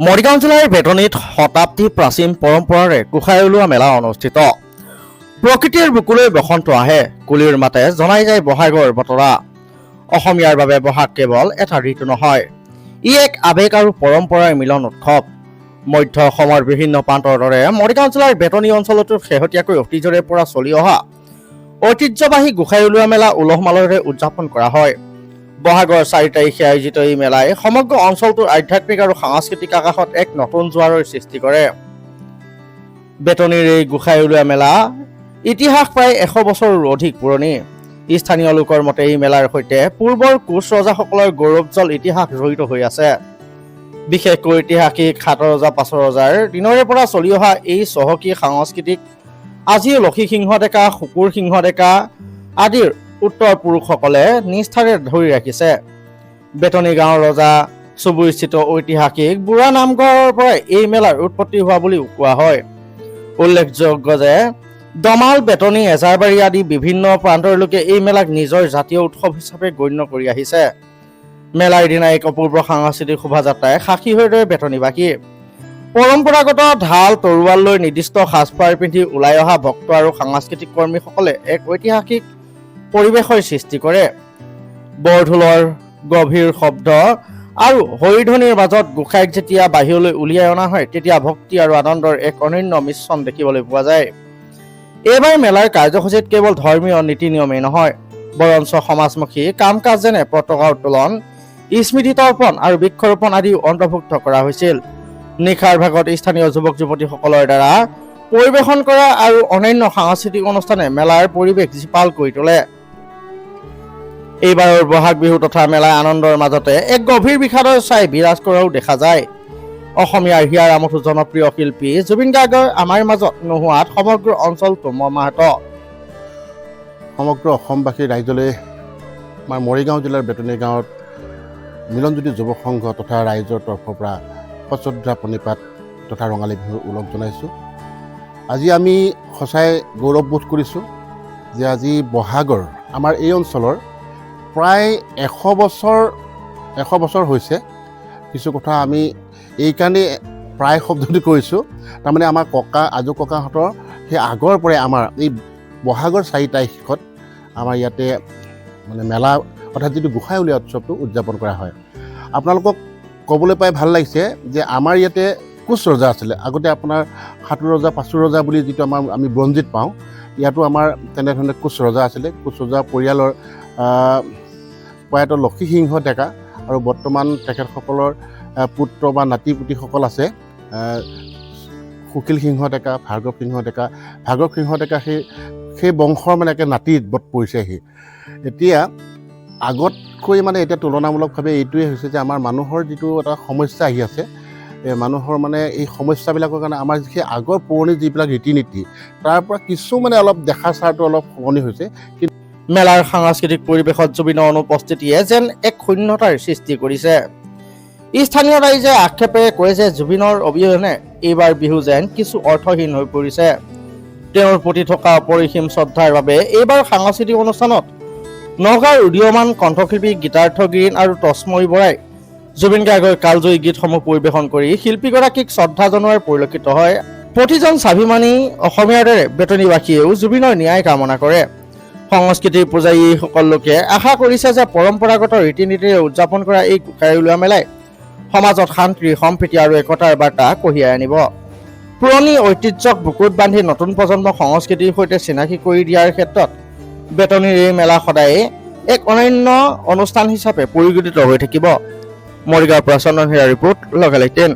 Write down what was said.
মৰিগাঁও জিলাৰ বেতনীত শতাব্দী প্ৰাচীন পৰম্পৰাৰে গোসাঁই উলিওৱা মেলা অনুষ্ঠিত। প্ৰকৃতিৰ বুকুলৈ বসন্ত আহে, কুলিৰ মাতে জনাই যায় বহাগৰ বতৰা। অসমীয়াৰ বাবে বহাগ কেৱল এটা ঋতু নহয়, ই এক আৱেগ আৰু পৰম্পৰাৰ মিলন উৎসৱ। মধ্য অসমৰ বিভিন্ন প্ৰান্তৰ দৰে মৰিগাঁও জিলাৰ বেতনী অঞ্চলতো শেহতীয়াকৈ অতীজৰে পৰা চলি অহা ঐতিহ্যবাহী গোসাঁই উলিওৱা মেলা উলহ মালহেৰে উদযাপন কৰা হয়। বহাগৰ 4 তাৰিখে আয়োজিত এই মেলাই সমগ্ৰ অঞ্চলটোৰ আধ্যাত্মিক আৰু সাংস্কৃতিক আকাশত এক নতুন জোৱাৰৰ সৃষ্টি কৰে। বেতনীৰ এই গোসাঁই উলিওৱা মেলা ইতিহাস প্ৰায় 100 বছৰৰো অধিক পুৰণি। স্থানীয় লোকৰ মতে এই মেলাৰ সৈতে পূৰ্বৰ কোচ ৰজাসকলৰ গৌৰৱজল ইতিহাস জড়িত হৈ আছে। বিশেষকৈ ঐতিহাসিক 7 ৰজা 5 ৰজাৰ দিনৰে পৰা চলি অহা এই চহকী সাংস্কৃতিক আজিও লক্ষী সিংহ ডেকা, শুকুৰ সিংহ ডেকা আদিৰ উত্তৰ পুৰুষসকলে নিষ্ঠাৰে ধৰি ৰাখিছে। বেতনী গাঁৱৰ ৰজা চুবুৰীস্থিত ঐতিহাসিক বুঢ়া নামঘৰৰ পৰা এই মেলাৰ উৎপত্তি হোৱা বুলি কোৱা হয়। উল্লেখযোগ্য যে দমাল, বেতনী, এজাৰবাৰী আদি বিভিন্ন প্ৰান্তৰ লোকে এই মেলাক নিজৰ জাতীয় উৎসৱ হিচাপে গণ্য কৰি আহিছে। মেলাৰ দিনা এক অপূৰ্ব সাংস্কৃতিক শোভাযাত্ৰাই সাক্ষী হৈ ৰয় বেতনীবাসী। পৰম্পৰাগত ঢাল তৰোৱাল লৈ নিৰ্দিষ্ট সাজপাৰ পিন্ধি ওলাই অহা ভক্ত আৰু সাংস্কৃতিক কৰ্মীসকলে এক ঐতিহাসিক পৰিৱেশৰ সৃষ্টি কৰে। বৰঢোলৰ গভীৰ শব্দ আৰু হৰিধ্বনিৰ মাজত গোসাঁইক যেতিয়া বাহিৰলৈ উলিয়াই অনা হয়, তেতিয়া ভক্তি আৰু আনন্দৰ এক অনন্য মিশ্ৰণ দেখিবলৈ পোৱা যায়। এইবাৰ মেলাৰ কাৰ্যসূচীত কেৱল ধৰ্মীয় নীতি নিয়মেই নহয়, বৰঞ্চ সমাজমুখী কাম কাজ যেনে পতাকা উত্তোলন, স্মৃতি তৰ্পণ আৰু বৃক্ষৰোপণ আদিও অন্তৰ্ভুক্ত কৰা হৈছিল। নিশাৰ ভাগত স্থানীয় যুৱক যুৱতীসকলৰ দ্বাৰা পৰিৱেশন কৰা আৰু অন্যান্য সাংস্কৃতিক অনুষ্ঠানে মেলাৰ পৰিৱেশ জীপাল কৰি তোলে। এইবাৰৰ বহাগ বিহু তথা মেলা আনন্দৰ মাজতে এক গভীৰ বিষাদৰ ছাই বিৰাজ কৰাও দেখা যায়। অসমীয়াৰ হিয়াৰ আমঠু জনপ্ৰিয় শিল্পী জুবিন গাৰ্গৰ আমাৰ মাজত নোহোৱাত সমগ্ৰ অঞ্চলটো মৰ্মাহত। সমগ্ৰ অসমবাসী ৰাইজলৈ আমাৰ মৰিগাঁও জিলাৰ বেতনী গাঁৱত মিলনজ্যোতি যুৱ সংঘ তথা ৰাইজৰ তৰফৰ পৰা সশ্ৰদ্ধা প্ৰণিপাত তথা ৰঙালী বিহুৰ ওলগ জনাইছোঁ। আজি আমি সঁচাই গৌৰৱবোধ কৰিছোঁ যে আজি বহাগৰ আমাৰ এই অঞ্চলৰ প্ৰায় 100 বছৰ হৈছে। কিছু কথা আমি এইকাৰণে প্ৰায় শব্দটো কৰিছোঁ, তাৰমানে আমাৰ আজু ককাহঁতৰ সেই আগৰ পৰাই আমাৰ এই বহাগৰ 4 তাৰিখত আমাৰ ইয়াতে মানে মেলা অৰ্থাৎ যিটো গোসাঁই উলিওৱা উৎসৱটো উদযাপন কৰা হয়। আপোনালোকক ক'বলৈ পাই ভাল লাগিছে যে আমাৰ ইয়াতে কোচ ৰজা আছিলে। আগতে আপোনাৰ 7 ৰজা 5 ৰজা বুলি যিটো আমি বুৰঞ্জীত পাওঁ, ইয়াতো আমাৰ তেনেধৰণে কোচ ৰজা আছিলে। কোচ ৰজা পৰিয়ালৰ প্ৰয়াত লক্ষী সিংহ ডেকা আৰু বৰ্তমান তেখেতসকলৰ পুত্ৰ বা নাতি পুতিসকল আছে। শুকিল সিংহ ডেকা, ভাৰ্গৱ সিংহ ডেকা। ভাৰ্গৱ সিংহ ডেকা সেই বংশৰ মানে একে নাতিত পৰিছেহি। এতিয়া আগতকৈ মানে এতিয়া তুলনামূলকভাৱে এইটোৱে হৈছে যে আমাৰ মানুহৰ যিটো এটা সমস্যা আহি আছে, মানুহৰ মানে এই সমস্যাবিলাকৰ কাৰণে আমাৰ সেই আগৰ পুৰণি যিবিলাক ৰীতি নীতি তাৰ পৰা কিছু মানে অলপ দেখা চাৰটো অলপ সলনি হৈছে। কিন্তু মেলাৰ সাংস্কৃতিক পৰিৱেশত জুবিনৰ অনুপস্থিতিয়ে যেন এক শূন্যতাৰ সৃষ্টি কৰিছে। স্থানীয় ৰাইজে আক্ষেপেৰে কয় যে জুবিনৰ অবিহনে এইবাৰ বিহু যেন কিছু অৰ্থহীন হৈ পৰিছে। তেওঁৰ প্ৰতি থকা অপৰিসীম শ্ৰদ্ধাৰ বাবে এইবাৰ সাংস্কৃতিক অনুষ্ঠানত নগাঁৱৰ উদীয়মান কণ্ঠশিল্পী গীতাৰ্থ গিৰিণ আৰু তস্ময় বৰাই জুবিন গাৰ্গৰ কালজয়ী গীতসমূহ পৰিৱেশন কৰি শিল্পীগৰাকীক শ্ৰদ্ধা জনোৱাৰ পৰিলক্ষিত হয়। প্ৰতিজন স্বাভিমানী অসমীয়াৰ দৰে বেতনীবাসীয়েও জুবিনৰ ন্যায় কামনা কৰে। সংস্কৃতিৰ পূজাৰী এইসকল লোকে আশা কৰিছে যে পৰম্পৰাগত ৰীতি নীতিৰে উদযাপন কৰা এই গোসাঁই উলিওৱা মেলাই সমাজত শান্তি, সম্প্ৰীতি আৰু একতাৰ বাৰ্তা কঢ়িয়াই আনিব। পুৰণি ঐতিহ্যক বুকুত বান্ধি নতুন প্ৰজন্মক সংস্কৃতিৰ সৈতে চিনাকি কৰি দিয়াৰ ক্ষেত্ৰত বেতনীৰ এই মেলা সদায়ে এক অনন্য অনুষ্ঠান হিচাপে পৰিগণিত হৈ থাকিব। মৰিগাঁৱৰ পৰা চন্দন হিৰা ৰিপৰ্ট, লগালে 10।